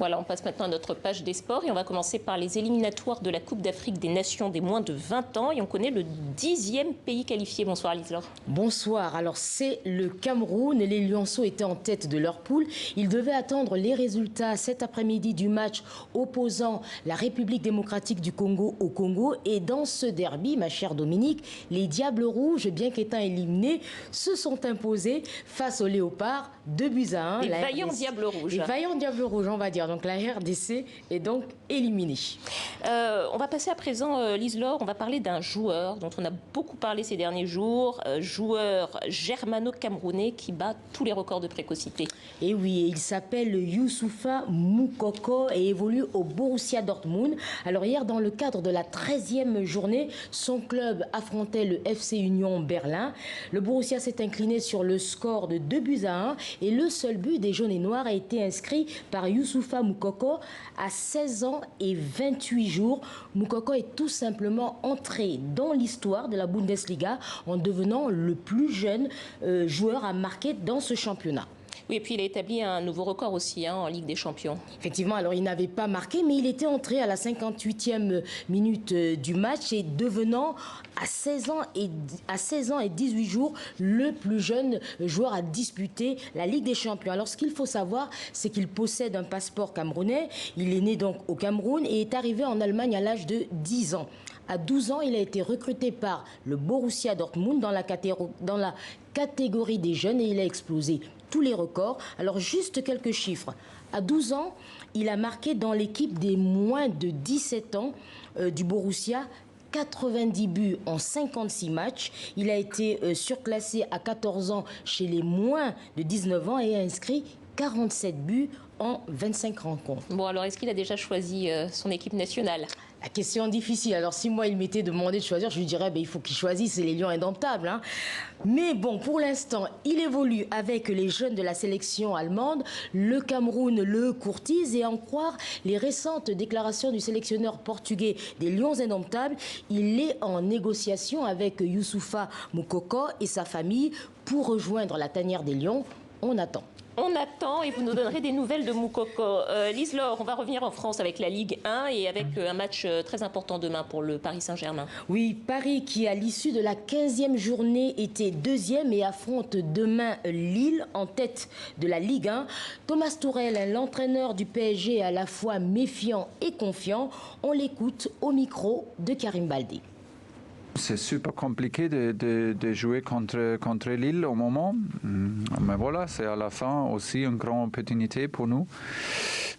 Voilà, on passe maintenant à notre page des sports et on va commencer par les éliminatoires de la Coupe d'Afrique des Nations des moins de 20 ans et on connaît le 10e pays qualifié. Bonsoir Lise-Laure. Bonsoir, alors c'est le Cameroun. Les Lionceaux étaient en tête de leur poule. Ils devaient attendre les résultats cet après-midi du match opposant la République démocratique du Congo au Congo. Et dans ce derby, ma chère Dominique, les Diables Rouges, bien qu'étant éliminés, se sont imposés face aux Léopards, 2-1. Les vaillants Diables Rouges. Les vaillants Diables Rouges, on va dire. Donc la RDC est donc éliminée. On va passer à présent, Lise-Laure, on va parler d'un joueur dont on a beaucoup parlé ces derniers jours, joueur germano-camerounais qui bat tous les records de précocité. Et oui, il s'appelle Youssoufa Moukoko et évolue au Borussia Dortmund. Alors hier, dans le cadre de la 13e journée, son club affrontait le FC Union Berlin. Le Borussia s'est incliné sur le score de 2-1 et le seul but des jaunes et noirs a été inscrit par Youssoufa Moukoko à 16 ans et 28 jours. Moukoko est tout simplement entré dans l'histoire de la Bundesliga en devenant le plus jeune joueur à marquer dans ce championnat. Oui, et puis il a établi un nouveau record aussi en Ligue des Champions. Effectivement, alors il n'avait pas marqué, mais il était entré à la 58e minute du match et devenant à 16 ans et 18 jours le plus jeune joueur à disputer la Ligue des Champions. Alors ce qu'il faut savoir, c'est qu'il possède un passeport camerounais. Il est né donc au Cameroun et est arrivé en Allemagne à l'âge de 10 ans. À 12 ans, il a été recruté par le Borussia Dortmund dans la catégorie des jeunes et il a explosé tous les records. Alors juste quelques chiffres. À 12 ans, il a marqué dans l'équipe des moins de 17 ans du Borussia 90 buts en 56 matchs. Il a été surclassé à 14 ans chez les moins de 19 ans et a inscrit 47 buts en 25 rencontres. Bon, alors est-ce qu'il a déjà choisi son équipe nationale? La question difficile. Alors si moi il m'était demandé de choisir, je lui dirais il faut qu'il choisisse, c'est les Lions indomptables. Hein. Mais bon, pour l'instant, il évolue avec les jeunes de la sélection allemande. Le Cameroun le courtise et en croire les récentes déclarations du sélectionneur portugais des Lions indomptables, il est en négociation avec Youssoufa Moukoko et sa famille pour rejoindre la tanière des Lions. On attend. On attend et vous nous donnerez des nouvelles de Moukoko. Lise-Laure, on va revenir en France avec la Ligue 1 et avec un match très important demain pour le Paris Saint-Germain. Oui, Paris qui à l'issue de la 15e journée était deuxième et affronte demain Lille en tête de la Ligue 1. Thomas Tuchel, l'entraîneur du PSG, est à la fois méfiant et confiant. On l'écoute au micro de Karim Baldé. C'est super compliqué de jouer contre Lille au moment. Mais voilà, c'est à la fin aussi une grande opportunité pour nous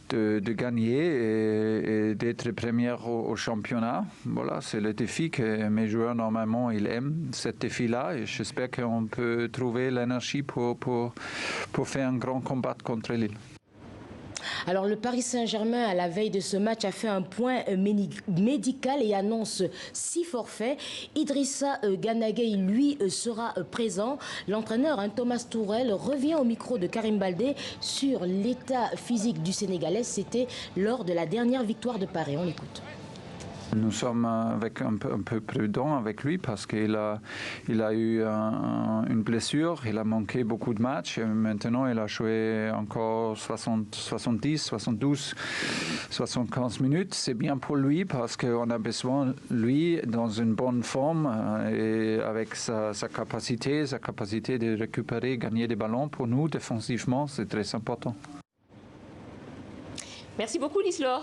de gagner et d'être première au championnat. Voilà, c'est le défi que mes joueurs normalement ils aiment, ce défi-là. Et j'espère qu'on peut trouver l'énergie pour faire un grand combat contre Lille. Alors le Paris Saint-Germain, à la veille de ce match, a fait un point médical et annonce 6 forfaits. Idrissa Gana Gueye, lui, sera présent. L'entraîneur, Thomas Tuchel, revient au micro de Karim Baldé sur l'état physique du Sénégalais. C'était lors de la dernière victoire de Paris. On l'écoute. Nous sommes un peu prudents avec lui parce qu'il a eu une blessure, il a manqué beaucoup de matchs. Et maintenant, il a joué encore 70, 72, 75 minutes. C'est bien pour lui parce qu'on a besoin de lui dans une bonne forme et avec sa capacité de récupérer, gagner des ballons. Pour nous, défensivement, c'est très important. Merci beaucoup, Lise-Laure.